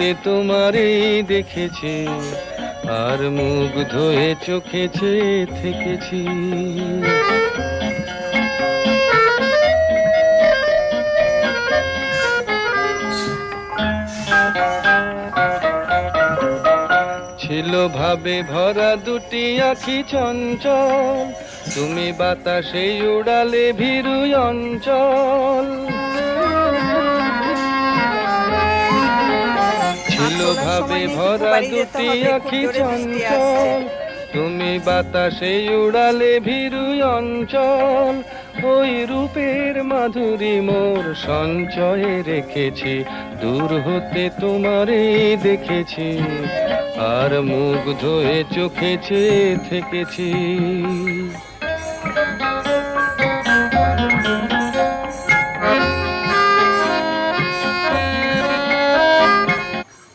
হতে তোমারে দেখেছি, আর মুগ্ধ হয়ে চোখে চেয়ে থেকেছি। ছিল ভাবে ভরা দুটি আঁখি চঞ্চল, তুমি বাতাসে উড়ালে ভীরু অঞ্চল। ছিল ভাবে ভরা দুটি আঁখি চঞ্চল, তুমি বাতাসে উড়ালে ভীরু অঞ্চল। ওই রূপের মাধুরী মোর সঞ্চয়ে রেখেছি, দূর হতে তোমারে দেখেছি, আর মুগ্ধ হয়ে চোখে চেয়ে থেকেছি।